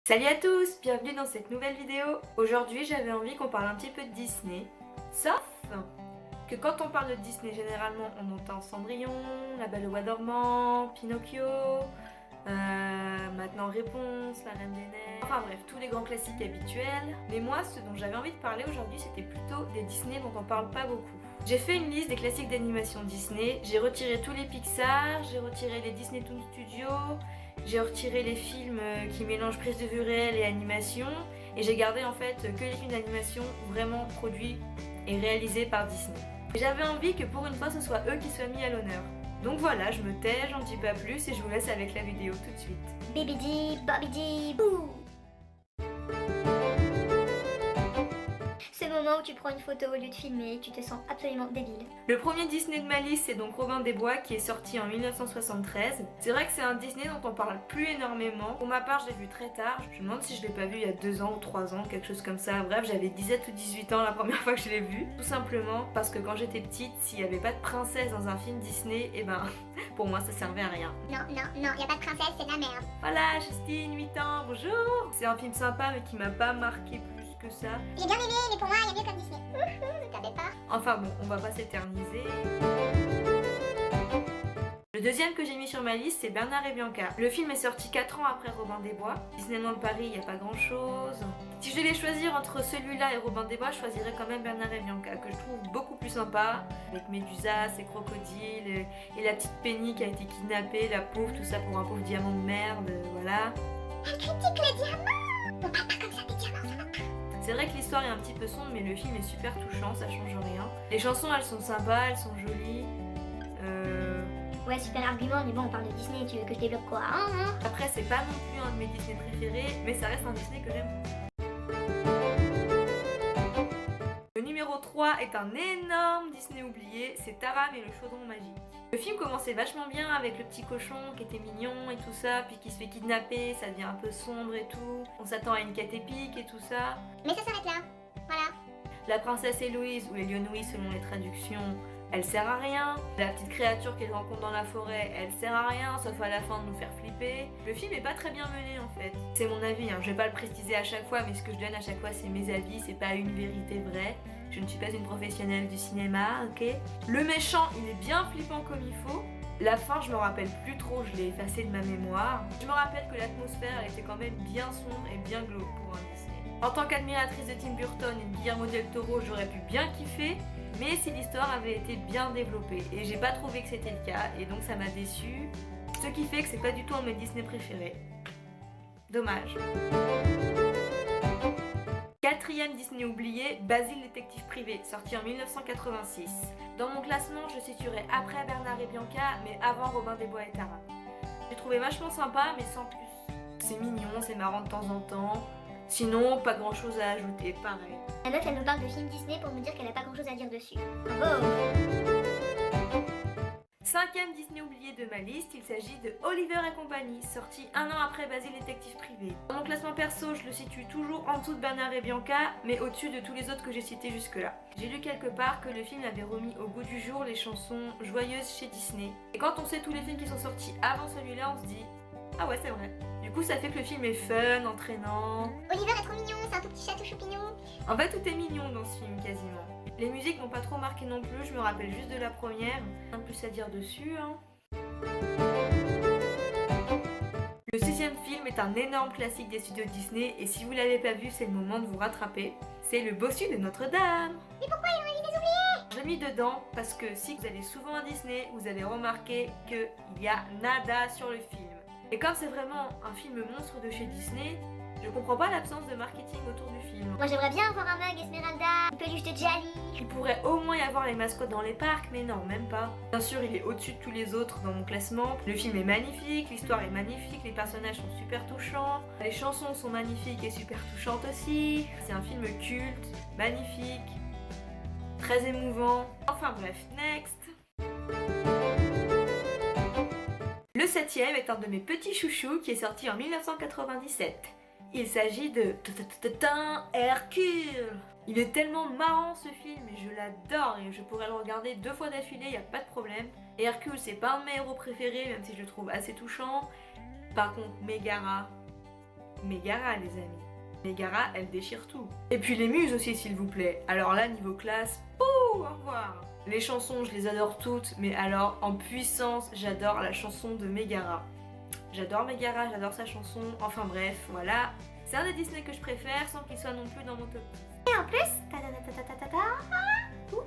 Salut à tous, bienvenue dans cette nouvelle vidéo. Aujourd'hui j'avais envie qu'on parle un petit peu de Disney. Sauf que quand on parle de Disney, généralement on entend Cendrillon, La Belle au Bois dormant, Pinocchio, maintenant Réponse, La Reine des Neiges, enfin bref, tous les grands classiques habituels. Mais moi, ce dont j'avais envie de parler aujourd'hui, c'était plutôt des Disney dont on parle pas beaucoup. J'ai fait une liste des classiques d'animation Disney, j'ai retiré tous les Pixar, j'ai retiré les Disney Toon Studios, j'ai retiré les films qui mélangent prise de vue réelle et animation, et j'ai gardé en fait que les films d'animation vraiment produits et réalisés par Disney. J'avais envie que pour une fois ce soit eux qui soient mis à l'honneur. Donc voilà, je me tais, j'en dis pas plus et je vous laisse avec la vidéo tout de suite. Bibidi, Bobidi, Boo! Ce moment où tu prends une photo au lieu de filmer, tu te sens absolument débile. Le premier Disney de ma liste, c'est donc Robin des Bois qui est sorti en 1973. C'est vrai que c'est un Disney dont on parle plus énormément. Pour ma part, je l'ai vu très tard. Je me demande si je l'ai pas vu il y a 2 ans ou 3 ans, quelque chose comme ça. Bref, j'avais 17 ou 18 ans la première fois que je l'ai vu. Tout simplement parce que quand j'étais petite, s'il n'y avait pas de princesse dans un film Disney, et ben pour moi ça servait à rien. Non, y a pas de princesse, c'est de la merde. Voilà, Justine, 8 ans, bonjour. C'est un film sympa mais qui m'a pas marqué plus que ça. J'ai bien aimé, mais pour moi, il y a mieux comme Disney. Ne t'avais pas. Enfin bon, on va pas s'éterniser. Le deuxième que j'ai mis sur ma liste, c'est Bernard et Bianca. Le film est sorti 4 ans après Robin des Bois. Disneyland Paris, il n'y a pas grand chose. Si je devais choisir entre celui-là et Robin des Bois, je choisirais quand même Bernard et Bianca, que je trouve beaucoup plus sympa. Avec Médusa, ses crocodiles, et la petite Penny qui a été kidnappée, la pauvre, tout ça pour un pauvre diamant de merde, voilà. Elle critique les diamants. On parle pas comme ça des diamants, ça va pas. C'est vrai que l'histoire est un petit peu sombre, mais le film est super touchant, ça change rien. Les chansons, elles sont sympas, elles sont jolies. Ouais, super argument, mais bon, on parle de Disney, tu veux que je développe quoi, Après, c'est pas non plus un de mes Disney préférés, mais ça reste un Disney que j'aime. Le numéro 3 est un énorme Disney oublié, c'est Taram et le chaudron magique. Le film commençait vachement bien avec le petit cochon qui était mignon et tout ça, puis qui se fait kidnapper, ça devient un peu sombre et tout. On s'attend à une quête épique et tout ça. Mais ça s'arrête là. Voilà. La princesse Héloïse, ou Éléonouis selon les traductions, elle sert à rien. La petite créature qu'elle rencontre dans la forêt, elle sert à rien, sauf à la fin de nous faire flipper. Le film est pas très bien mené en fait. C'est mon avis, hein. Je vais pas le préciser à chaque fois, mais ce que je donne à chaque fois c'est mes avis, c'est pas une vérité vraie. Je ne suis pas une professionnelle du cinéma, ok? Le méchant, il est bien flippant comme il faut. La fin, je me rappelle plus trop, je l'ai effacé de ma mémoire. Je me rappelle que l'atmosphère, elle était quand même bien sombre et bien glauque pour un Disney. En tant qu'admiratrice de Tim Burton et de Guillermo del Toro, j'aurais pu bien kiffer, mais si l'histoire avait été bien développée. Et j'ai pas trouvé que c'était le cas, et donc ça m'a déçue. Ce qui fait que c'est pas du tout un de mes Disney préférés. Dommage. Quatrième Disney oublié, Basile détective privé, sorti en 1986. Dans mon classement, je situerai après Bernard et Bianca, mais avant Robin des Bois et Taram. J'ai trouvé vachement sympa, mais sans plus. C'est mignon, c'est marrant de temps en temps. Sinon, pas grand chose à ajouter, pareil. La meuf, elle nous parle de film Disney pour nous dire qu'elle a pas grand chose à dire dessus. Bravo. Cinquième Disney oublié de ma liste, il s'agit de Oliver et compagnie, sorti 1 an après Basile détective privé. Dans mon classement perso, je le situe toujours en dessous de Bernard et Bianca, mais au-dessus de tous les autres que j'ai cités jusque-là. J'ai lu quelque part que le film avait remis au goût du jour les chansons joyeuses chez Disney. Et quand on sait tous les films qui sont sortis avant celui-là, on se dit « Ah ouais, c'est vrai ». Du coup, ça fait que le film est fun, entraînant. Oliver est trop mignon, c'est un tout petit chat tout choupignon. En fait, tout est mignon dans ce film, quasiment. Les musiques m'ont pas trop marqué non plus, je me rappelle juste de la première. Rien de plus à dire dessus, hein. Le 6e film est un énorme classique des studios Disney, et si vous l'avez pas vu, c'est le moment de vous rattraper. C'est Le Bossu de Notre-Dame. Mais pourquoi ils ont mis des oubliés? Je l'ai mis dedans parce que si vous allez souvent à Disney, vous avez remarqué qu'il y a nada sur le film. Et comme c'est vraiment un film monstre de chez Disney, je comprends pas l'absence de marketing autour du film. Moi, j'aimerais bien avoir un mug Esmeralda, une peluche de Jali. Il pourrait au moins y avoir les mascottes dans les parcs, mais non, même pas. Bien sûr, il est au-dessus de tous les autres dans mon classement. Le film est magnifique, l'histoire est magnifique, les personnages sont super touchants, les chansons sont magnifiques et super touchantes aussi. C'est un film culte, magnifique, très émouvant. Enfin bref, next. Le 7e est un de mes petits chouchous qui est sorti en 1997. Il s'agit de Hercule. Il est tellement marrant ce film et je l'adore et je pourrais le regarder 2 fois d'affilée, y a pas de problème. Et Hercule, c'est pas un de mes héros préférés, même si je le trouve assez touchant. Par contre, Mégara, Megara les amis. Megara, elle déchire tout. Et puis les muses aussi s'il vous plaît. Alors là, niveau classe, pouh, au revoir. Les chansons, je les adore toutes, mais alors en puissance, j'adore la chanson de Megara. J'adore Megara, j'adore sa chanson, enfin bref, voilà. C'est un des Disney que je préfère sans qu'il soit non plus dans mon top 10. Et en plus, coucou.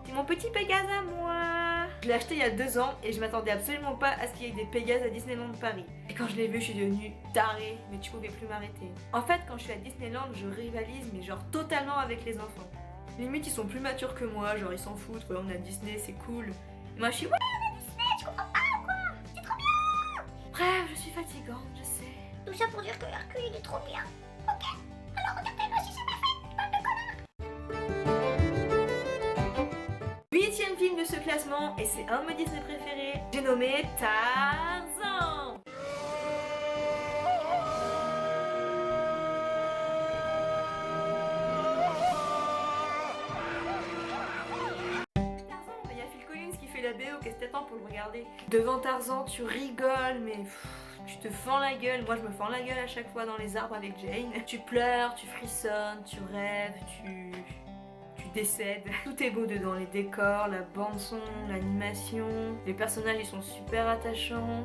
C'est mon petit Pégase à moi. Je l'ai acheté il y a 2 ans et je m'attendais absolument pas à ce qu'il y ait des Pégases à Disneyland Paris. Et quand je l'ai vu, je suis devenue tarée, mais tu pouvais plus m'arrêter. En fait, quand je suis à Disneyland, je rivalise, mais genre totalement avec les enfants. Limite, ils sont plus matures que moi, genre ils s'en foutent, ouais, on est à Disney, c'est cool. Et moi, je suis ouais, on est à Disney, tu comprends pas ou quoi? C'est trop bien. Bref, je suis fatigante, je sais. Tout ça pour dire que Hercule il est trop bien. Ok, alors regardez-moi si c'est pas fait, bande de connards. 8e film de ce classement, et c'est un de mes Disney préférés. J'ai nommé Tarzan. Il y a Phil Collins qui fait la BO, qu'est-ce que t'attends pour le regarder? Devant Tarzan, tu rigoles, mais tu te fends la gueule. Moi, je me fends la gueule à chaque fois dans les arbres avec Jane. Tu pleures, tu frissonnes, tu rêves, tu décèdes. Tout est beau dedans, les décors, la bande son, l'animation, les personnages ils sont super attachants.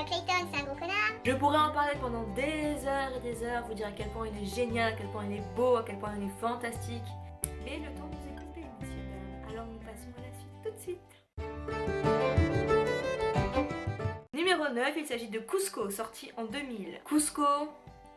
Clayton c'est un gros connard. Je pourrais en parler pendant des heures et des heures, vous dire à quel point il est génial, à quel point il est beau, à quel point il est fantastique. Et le temps nous est compté, messieurs dames. Alors nous passons à la suite tout de suite. Numéro 9, il s'agit de Cusco, sorti en 2000. Cusco,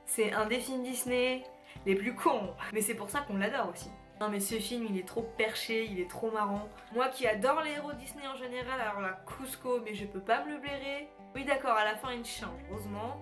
c'est un des films Disney les plus cons, mais c'est pour ça qu'on l'adore aussi. Non mais ce film il est trop perché, il est trop marrant. Moi qui adore les héros Disney en général, alors là Cusco, mais je peux pas me le blairer. Oui d'accord, à la fin il change, heureusement.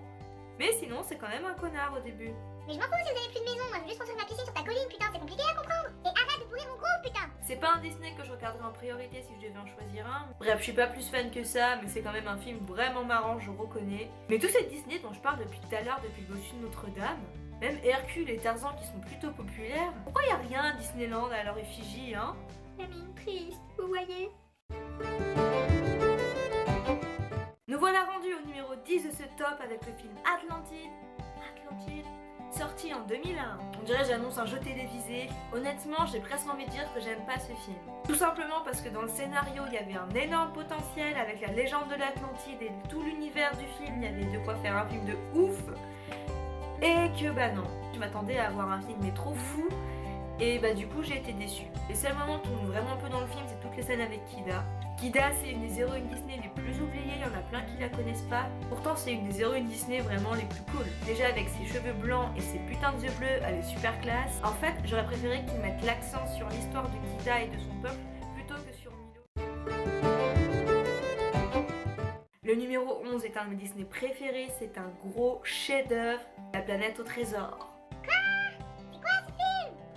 Mais sinon c'est quand même un connard au début. Mais je m'en fous si vous avez plus de maison, moi je veux juste construire ma piscine sur ta colline, putain, c'est compliqué à comprendre. Et arrête de pourrir mon groove, putain. C'est pas un Disney que je regarderais en priorité si je devais en choisir un. Bref, je suis pas plus fan que ça, mais c'est quand même un film vraiment marrant, je reconnais. Mais tous ces Disney dont je parle depuis tout à l'heure, depuis le bossu de Notre-Dame, même Hercule et Tarzan qui sont plutôt populaires, pourquoi y a rien à Disneyland à leur effigie, hein? La mine triste, vous voyez. Nous voilà rendus au numéro 10 de ce top avec le film Atlantide, sorti en 2001. On dirait j'annonce un jeu télévisé. Honnêtement, j'ai presque envie de dire que j'aime pas ce film. Tout simplement parce que dans le scénario, il y avait un énorme potentiel avec la légende de l'Atlantide et tout l'univers du film. Il y avait de quoi faire un film de ouf. Et que bah non, je m'attendais à avoir un film mais trop fou. Et bah du coup j'ai été déçue. Les seuls moments qui m'ont vraiment un peu dans le film, c'est toutes les scènes avec Kida. Kida c'est une des héroïnes Disney les plus oubliées, il y en a plein qui la connaissent pas. Pourtant c'est une des héroïnes Disney vraiment les plus cool. Déjà avec ses cheveux blancs et ses putains de yeux bleus, elle est super classe. En fait j'aurais préféré qu'ils mettent l'accent sur l'histoire de Kida et de son peuple plutôt que sur Milo. Le numéro 11 est un de mes Disney préférés, c'est un gros chef-d'œuvre, La planète au trésor.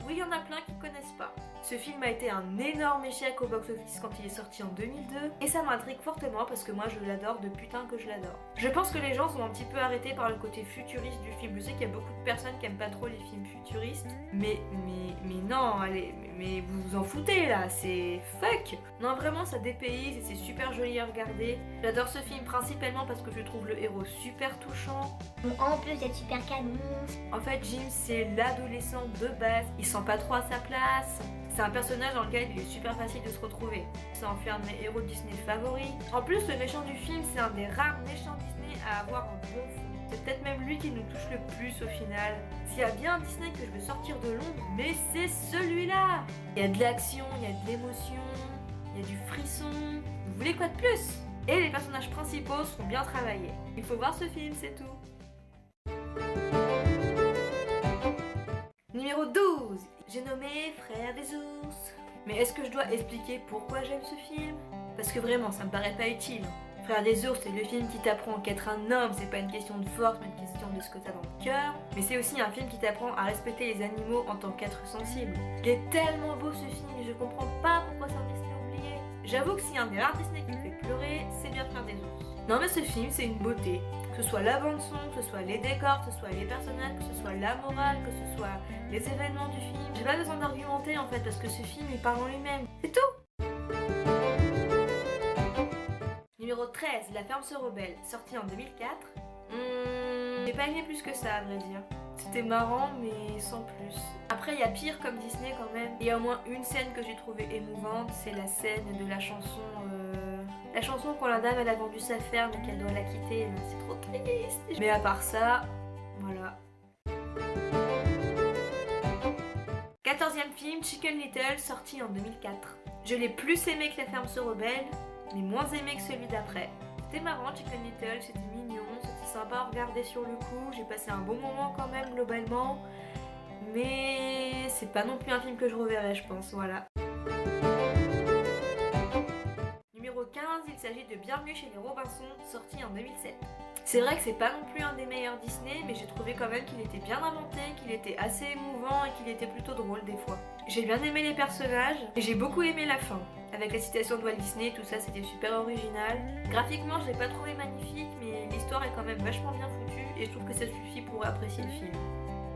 Oui, il y en a plein qui connaissent pas. Ce film a été un énorme échec au box-office quand il est sorti en 2002 et ça m'intrigue fortement parce que moi je l'adore de putain que je l'adore. Je pense que les gens sont un petit peu arrêtés par le côté futuriste du film. Je sais qu'il y a beaucoup de personnes qui aiment pas trop les films futuristes, mais non, allez, mais vous vous en foutez là, c'est fuck. Non vraiment ça dépayse et c'est super joli à regarder. J'adore ce film principalement parce que je trouve le héros super touchant. Bon, en plus d'être super canon. En fait Jim c'est l'adolescent de base, il sent pas trop à sa place. C'est un personnage dans lequel il est super facile de se retrouver. Ça en fait un de mes héros Disney favoris. En plus, le méchant du film, c'est un des rares méchants Disney à avoir un bon fond. C'est peut-être même lui qui nous touche le plus au final. S'il y a bien un Disney que je veux sortir de l'ombre, mais c'est celui-là. Il y a de l'action, il y a de l'émotion, il y a du frisson. Vous voulez quoi de plus? Et les personnages principaux sont bien travaillés. Il faut voir ce film, c'est tout. Numéro 12. J'ai nommé Frères des ours. Mais est-ce que je dois expliquer pourquoi j'aime ce film? Parce que vraiment, ça me paraît pas utile. Frères des ours, c'est le film qui t'apprend qu'être un homme, c'est pas une question de force, mais une question de ce que t'as dans le cœur. Mais c'est aussi un film qui t'apprend à respecter les animaux en tant qu'être sensible. Il est tellement beau ce film et je comprends pas pourquoi c'est un Disney oublié. J'avoue que si un des rares Disney qui me fait pleurer, c'est bien Frères des ours. Non mais ce film, c'est une beauté. Que ce soit la bande son, que ce soit les décors, que ce soit les personnages, que ce soit la morale, que ce soit les événements du film. J'ai pas besoin d'argumenter en fait parce que ce film il parle en lui-même. C'est tout. Numéro 13, La ferme se rebelle, sorti en 2004. J'ai pas aimé plus que ça à vrai dire. C'était marrant mais sans plus. Après il y a pire comme Disney quand même. Il y a au moins une scène que j'ai trouvée émouvante, c'est la scène de la chanson... La chanson quand la dame elle a vendu sa ferme et qu'elle doit la quitter, c'est trop triste. Mais à part ça, voilà. 14e film, Chicken Little, sorti en 2004. Je l'ai plus aimé que La ferme se rebelle, mais moins aimé que celui d'après. C'était marrant Chicken Little, c'était mignon, c'était sympa à regarder sur le coup, j'ai passé un bon moment quand même globalement, mais c'est pas non plus un film que je reverrai je pense, voilà. Numéro 15, il s'agit de Bienvenue chez les Robinson, sorti en 2007. C'est vrai que c'est pas non plus un des meilleurs Disney, mais j'ai trouvé quand même qu'il était bien inventé, qu'il était assez émouvant et qu'il était plutôt drôle des fois. J'ai bien aimé les personnages et j'ai beaucoup aimé la fin. Avec la citation de Walt Disney, tout ça c'était super original. Graphiquement je l'ai pas trouvé magnifique, mais l'histoire est quand même vachement bien foutue et je trouve que ça suffit pour apprécier le film.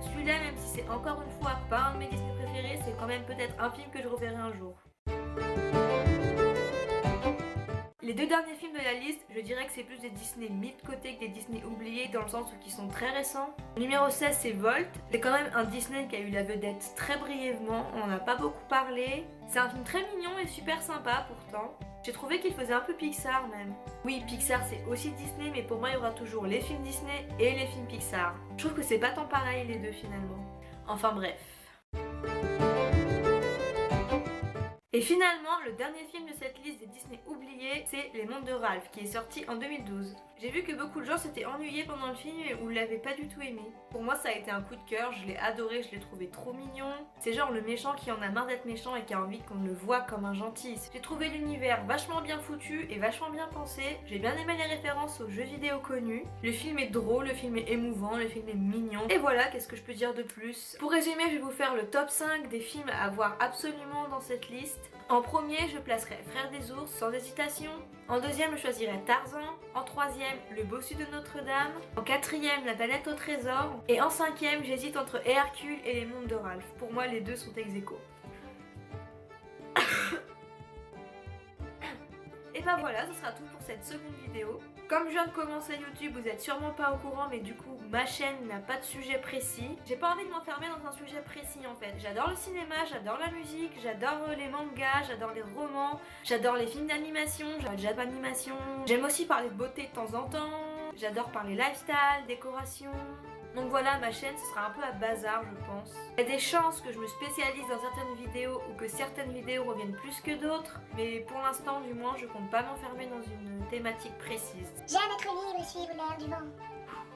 Celui-là, même si c'est encore une fois pas un de mes Disney préférés, c'est quand même peut-être un film que je reverrai un jour. Les deux derniers films de la liste, je dirais que c'est plus des Disney mis de côté que des Disney oubliés dans le sens où ils sont très récents. Numéro 16 c'est Volt, c'est quand même un Disney qui a eu la vedette très brièvement, on n'en a pas beaucoup parlé. C'est un film très mignon et super sympa pourtant. J'ai trouvé qu'il faisait un peu Pixar même. Oui, Pixar c'est aussi Disney, mais pour moi il y aura toujours les films Disney et les films Pixar. Je trouve que c'est pas tant pareil les deux finalement. Enfin bref. Et finalement, le dernier film de cette liste des Disney oubliés, c'est Les Mondes de Ralph, qui est sorti en 2012. J'ai vu que beaucoup de gens s'étaient ennuyés pendant le film ou l'avaient pas du tout aimé. Pour moi, ça a été un coup de cœur, je l'ai adoré, je l'ai trouvé trop mignon. C'est genre le méchant qui en a marre d'être méchant et qui a envie qu'on le voit comme un gentil. J'ai trouvé l'univers vachement bien foutu et vachement bien pensé. J'ai bien aimé les références aux jeux vidéo connus. Le film est drôle, le film est émouvant, le film est mignon. Et voilà, qu'est-ce que je peux dire de plus? Pour résumer, je vais vous faire le top 5 des films à voir absolument dans cette liste. En premier, je placerai Frères des ours sans hésitation. En deuxième, je choisirai Tarzan. En troisième, Le bossu de Notre-Dame. En quatrième, La planète au trésor. Et en cinquième, j'hésite entre Hercule et Les Mondes de Ralph. Pour moi, les deux sont ex-aequo. Et bah voilà, ce sera tout pour cette seconde vidéo. Comme je viens de commencer YouTube, vous êtes sûrement pas au courant, mais du coup, ma chaîne n'a pas de sujet précis. J'ai pas envie de m'enfermer dans un sujet précis en fait. J'adore le cinéma, j'adore la musique, j'adore les mangas, j'adore les romans, j'adore les films d'animation, j'adore le Jap animation. J'aime aussi parler de beauté de temps en temps, j'adore parler lifestyle, décoration. Donc voilà, ma chaîne, ce sera un peu à bazar, je pense. Il y a des chances que je me spécialise dans certaines vidéos ou que certaines vidéos reviennent plus que d'autres, mais pour l'instant, du moins, je compte pas m'enfermer dans une thématique précise. J'aime être libre et suivre l'air du vent.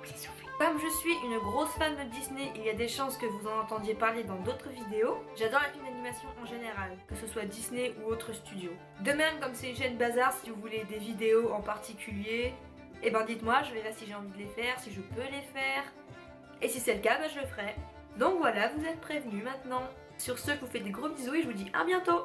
Ça souffle. Comme je suis une grosse fan de Disney, il y a des chances que vous en entendiez parler dans d'autres vidéos. J'adore les films d'animation en général, que ce soit Disney ou autre studio. De même, comme c'est une chaîne bazar, si vous voulez des vidéos en particulier, eh ben dites-moi, je verrai si j'ai envie de les faire, si je peux les faire. Et si c'est le cas, je le ferai. Donc voilà, vous êtes prévenus maintenant. Sur ce, je vous fais des gros bisous et je vous dis à bientôt.